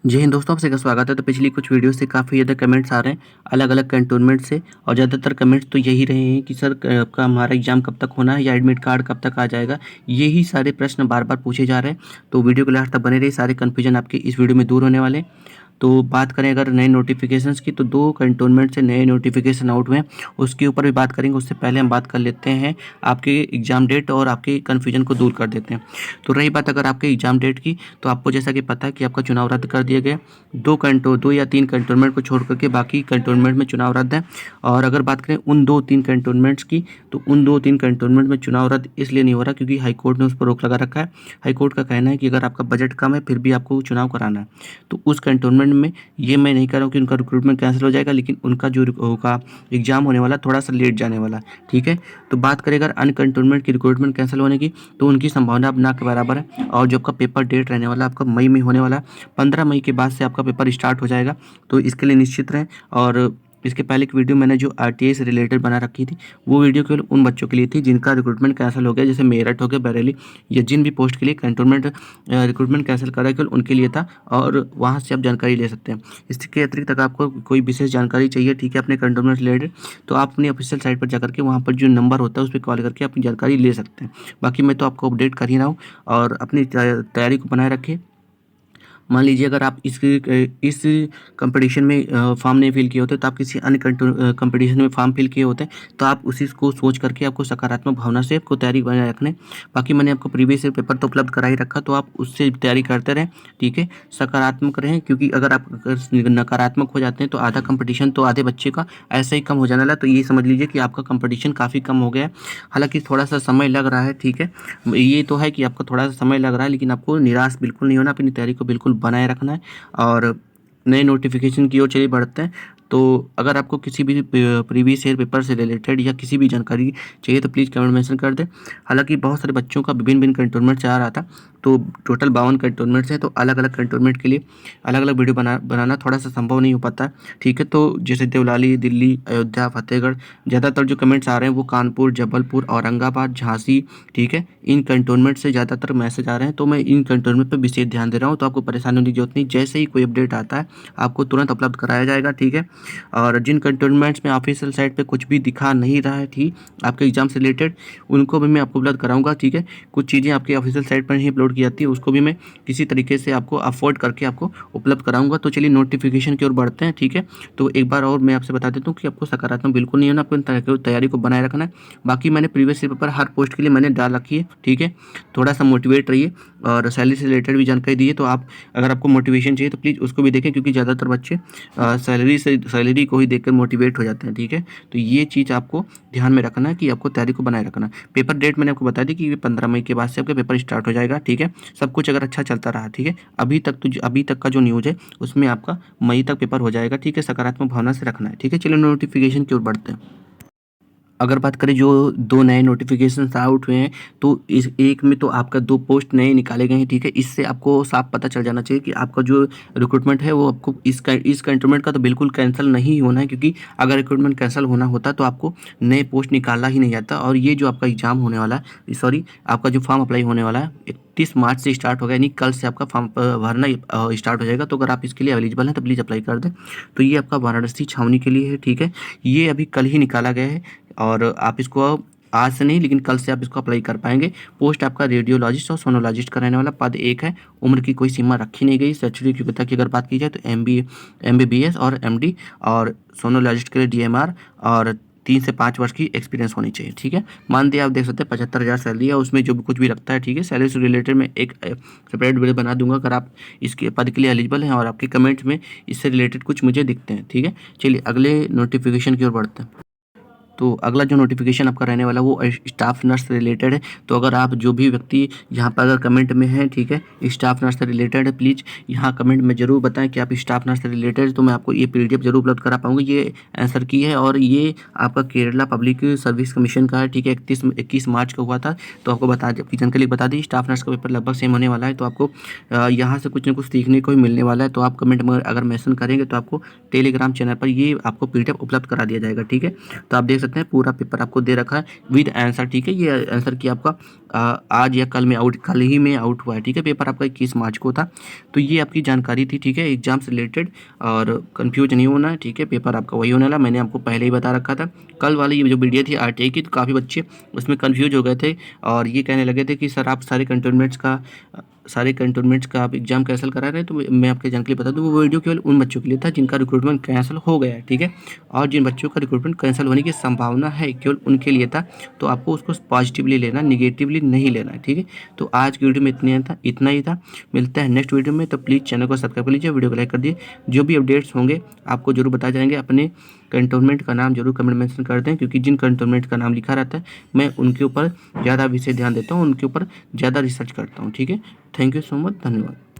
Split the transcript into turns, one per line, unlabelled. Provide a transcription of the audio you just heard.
जय हिंद दोस्तों, आपसे का स्वागत है। तो पिछली कुछ वीडियो से काफ़ी ज़्यादा कमेंट्स आ रहे हैं अलग-अलग कैंटोनमेंट से और ज़्यादातर कमेंट्स तो यही रहे हैं कि सर आपका हमारा एग्ज़ाम कब तक होना है या एडमिट कार्ड कब तक आ जाएगा। यही सारे प्रश्न बार-बार पूछे जा रहे हैं। तो वीडियो को लास्ट तक बने रहिए, सारे कन्फ्यूजन आपके इस वीडियो में दूर होने वाले हैं। तो बात करें अगर नए नोटिफिकेशंस की, तो 2 कैंटोनमेंट से नए नोटिफिकेशन आउट हुए हैं, उसके ऊपर भी बात करेंगे। उससे पहले हम बात कर लेते हैं आपके एग्ज़ाम डेट और आपके कन्फ्यूजन को दूर कर देते हैं। तो रही बात अगर आपके एग्ज़ाम डेट की, तो आपको जैसा कि पता है कि आपका चुनाव रद्द कर दिया गया। 2 या 3 कैंटोनमेंट को छोड़ कर के बाकी कैंटोनमेंट में चुनाव रद्द है। और अगर बात करें उन 2-3 कैंटोनमेंट्स की, तो उन 2-3 कैंटोनमेंट में चुनाव रद्द इसलिए नहीं हो रहा क्योंकि हाई कोर्ट ने उस पर रोक लगा रखा है। हाई कोर्ट का कहना है कि अगर आपका बजट कम है फिर भी आपको चुनाव कराना है, तो उस कैंटोनमेंट में ये मैं नहीं कह रहा हूँ कि उनका रिक्रूटमेंट कैंसिल हो जाएगा, लेकिन उनका जो होगा एग्ज़ाम होने वाला थोड़ा सा लेट जाने वाला है। ठीक है, तो बात करें अगर अन्य कैंटोनमेंट की रिक्रूटमेंट कैंसिल होने की, तो उनकी संभावना अब ना के बराबर है। और जो आपका पेपर डेट रहने वाला आपका मई में होने वाला है। 15 मई के बाद से आपका पेपर स्टार्ट हो जाएगा, तो इसके लिए निश्चित रहें। और इसके पहले की वीडियो मैंने जो आरटीआई से रिलेटेड बना रखी थी, वो वीडियो केवल उन बच्चों के लिए थी जिनका रिक्रूटमेंट कैंसिल हो गया, जैसे मेरठ हो गया, बरेली, या जिन भी पोस्ट के लिए कैंटोनमेंट रिक्रूटमेंट कैंसिल करा केवल उनके लिए था, और वहाँ से आप जानकारी ले सकते हैं। इसके अतिरिक्त अगर आपको कोई विशेष जानकारी चाहिए, ठीक है, अपने कैंटोनमेंट से रिलेटेड, तो आप अपनी ऑफिशियल साइट पर जाकर के वहाँ पर जो नंबर होता है उस पर कॉल करके अपनी जानकारी ले सकते हैं। बाकी मैं तो आपको अपडेट कर ही रहा हूँ, और अपनी तैयारी को बनाए रखें। मान लीजिए अगर आप इस कंपटीशन में फॉर्म नहीं फिल किए होते, तो आप किसी अन्य कंपटीशन में फॉर्म फिल किए होते, तो आप उसी को सोच करके आपको सकारात्मक भावना से आपको तैयारी बनाए रखने। बाकी मैंने आपको प्रीवियस ईयर पेपर तो उपलब्ध करा ही रखा, तो आप उससे तैयारी करते रहें। ठीक है, सकारात्मक रहें, क्योंकि अगर आप नकारात्मक हो जाते हैं तो आधा कंपटीशन तो आधे बच्चे का ऐसे ही कम हो जाने वाला। तो ये समझ लीजिए कि आपका कंपटीशन काफ़ी कम हो गया है। हालांकि थोड़ा सा समय लग रहा है, ठीक है, ये तो है कि आपका थोड़ा सा समय लग रहा है, लेकिन आपको निराश बिल्कुल नहीं होना, अपनी तैयारी को बिल्कुल बनाए रखना है। और नए नोटिफिकेशन की ओर चलिए बढ़ते हैं। तो अगर आपको किसी भी प्रीवियस ईयर पेपर से रिलेटेड या किसी भी जानकारी चाहिए, तो प्लीज़ कमेंट मेंशन कर दें। हालांकि बहुत सारे बच्चों का विभिन्न कैंटोनमेंट से आ रहा था, तो टोटल 52 कैंटोनमेंट्स हैं, तो अलग अलग कैंटोनमेंट के लिए अलग अलग वीडियो बनाना थोड़ा सा संभव नहीं हो पाता है। ठीक है, तो जैसे देवलाली, दिल्ली, अयोध्या, फतेहगढ़, ज़्यादातर जो कमेंट्स आ रहे हैं वो कानपुर, जबलपुर, औरंगाबाद, झांसी, ठीक है, इन कैंटोनमेंट से ज़्यादातर मैसेज आ रहे हैं, तो मैं इन कैंटोनमेंट पर विशेष ध्यान दे रहा हूँ। तो आपको परेशानी होने की जरूरत नहीं, जैसे ही कोई अपडेट आता है आपको तुरंत उपलब्ध कराया जाएगा। ठीक है, और जिन कैंटोनमेंट्स में ऑफिशियल साइट पे कुछ भी दिखा नहीं रहा है, ठीक, आपके एग्जाम से रिलेटेड, उनको भी मैं आपको उपलब्ध कराऊंगा। ठीक है, कुछ चीज़ें आपकी ऑफिशियल साइट पर नहीं अपलोड की जाती है, उसको भी मैं किसी तरीके से आपको अफोर्ड करके आपको उपलब्ध कराऊंगा। तो चलिए नोटिफिकेशन की ओर बढ़ते हैं। ठीक है, तो एक बार और मैं आपसे बता देता हूँ कि आपको सकारात्मक बिल्कुल नहीं होना, अपनी तैयारी को बनाए रखना है। बाकी मैंने प्रीवियस ईयर पेपर हर पोस्ट के लिए मैंने डाल रखी है। ठीक है, थोड़ा सा मोटिवेट रहिए, और सैलरी से रिलेटेड भी जानकारी दी है, तो आप अगर आपको मोटिवेशन चाहिए तो प्लीज़ उसको भी देखें, क्योंकि ज़्यादातर बच्चे सैलरी को ही देखकर मोटिवेट हो जाते हैं। ठीक है, तो ये चीज़ आपको ध्यान में रखना है कि आपको तैयारी को बनाए रखना है। पेपर डेट मैंने आपको बता दी कि 15 मई के बाद से आपका पेपर स्टार्ट हो जाएगा। ठीक है, सब कुछ अगर अच्छा चलता रहा, ठीक है, अभी तक का जो न्यूज़ है उसमें आपका मई तक पेपर हो जाएगा। ठीक है, सकारात्मक भावना से रखना है। ठीक है, चलिए नोटिफिकेशन की ओर बढ़ते हैं। अगर बात करें जो 2 नए नोटिफिकेशंस आउट हुए हैं, तो इस एक में तो आपका 2 पोस्ट नए निकाले गए हैं। ठीक है, इससे आपको साफ पता चल जाना चाहिए कि आपका जो रिक्रूटमेंट है वो आपको इस कैंटोनमेंट का तो बिल्कुल कैंसिल नहीं होना है, क्योंकि अगर रिक्रूटमेंट कैंसिल होना होता तो आपको नए पोस्ट निकाला ही नहीं जाता। और ये जो आपका एग्ज़ाम होने वाला है, सॉरी, आपका जो फॉर्म अप्लाई होने वाला है 31 मार्च से स्टार्ट होगा, यानी कल से आपका फॉर्म भरना स्टार्ट हो जाएगा। तो अगर आप इसके लिए एलिजिबल हैं तो प्लीज़ अप्लाई कर दें। तो ये आपका वाराणसी छावनी के लिए है। ठीक है, ये अभी कल ही निकाला गया है, और आप इसको आज से नहीं लेकिन कल से आप इसको अप्लाई कर पाएंगे। पोस्ट आपका रेडियोलॉजिस्ट और सोनोलॉजिस्ट का रहने वाला, पद एक है। उम्र की कोई सीमा रखी नहीं गई। शैक्षणिक योग्यता की अगर बात की जाए तो MBBS और MD, और सोनोलॉजिस्ट के लिए DMR, और 3 से 5 वर्ष की एक्सपीरियंस होनी चाहिए। ठीक है, मानदेय आप देख सकते हैं 75,000 सैलरी है, उसमें जो भी कुछ भी रखता है। ठीक है, सैलरी से रिलेटेड मैं एक सेपरेट वीडियो बना दूंगा अगर आप इसके पद के लिए एलिजिबल हैं और आपके कमेंट में इससे रिलेटेड कुछ मुझे दिखते हैं। ठीक है, चलिए अगले नोटिफिकेशन की ओर बढ़ते हैं। तो अगला जो नोटिफिकेशन आपका रहने वाला वो स्टाफ नर्स से रिलेटेड है। तो अगर आप जो भी व्यक्ति यहाँ पर अगर कमेंट में हैं, ठीक है, स्टाफ नर्स से रिलेटेड है, प्लीज़ यहाँ कमेंट में ज़रूर बताएं कि आप स्टाफ नर्स से रिलेटेड है, तो मैं आपको ये PDF ज़रूर उपलब्ध करा पाऊँगा। ये आंसर की है, और ये आपका केरला पब्लिक सर्विस कमीशन का है। ठीक है, 21 मार्च को हुआ था। तो आपको बता दी, आपकी जानकारी बता दी, स्टाफ नर्स का पेपर लगभग सेम होने वाला है, तो आपको यहाँ से कुछ ना कुछ सीखने को ही मिलने वाला है। तो आप कमेंट में अगर मेंशन करेंगे तो आपको टेलीग्राम चैनल पर ये आपको PDF उपलब्ध करा दिया जाएगा। ठीक है, तो आप देख सकते सकते हैं, पूरा पेपर आपको दे रखा है विद आंसर, ठीक है। ये आंसर की आपका आज या कल ही में आउट हुआ है, ठीक है। पेपर आपका 21 मार्च को था। तो ये आपकी जानकारी थी, ठीक है, एग्जाम से रिलेटेड, और कंफ्यूज नहीं होना है, ठीक है। पेपर आपका वही होने वाला, मैंने आपको पहले ही बता रखा था। कल वाली ये जो वीडियो थी आरटीआई की, तो काफ़ी बच्चे उसमें कंफ्यूज हो गए थे और ये कहने लगे थे कि सर आप सारे कंटोनमेंट्स का आप एग्जाम कैंसिल करा रहे हैं। तो मैं आपके जानकारी बता दूं, वो वीडियो केवल उन बच्चों के लिए था जिनका रिक्रूटमेंट कैंसिल हो गया है, ठीक है। और जिन बच्चों का रिक्रूटमेंट कैंसिल होने की संभावना है, केवल उनके लिए था। तो आपको उसको पॉजिटिवली लेना, निगेटिवली नहीं लेना है, ठीक है। तो आज की वीडियो में इतना ही था। मिलता है नेक्स्ट वीडियो में, तो प्लीज़ चैनल को सब्सक्राइब कर लीजिए, वीडियो को लाइक कर दिए। जो भी अपडेट्स होंगे आपको जरूर बताए जाएंगे। अपने कंटोनमेंट का नाम जरूर कमेंट मेंशन कर दें, क्योंकि जिन कंटोनमेंट का नाम लिखा रहता है मैं उनके ऊपर ज़्यादा विषय ध्यान देता हूँ, उनके ऊपर ज़्यादा रिसर्च करता हूँ, ठीक है। थैंक यू सो मच, धन्यवाद।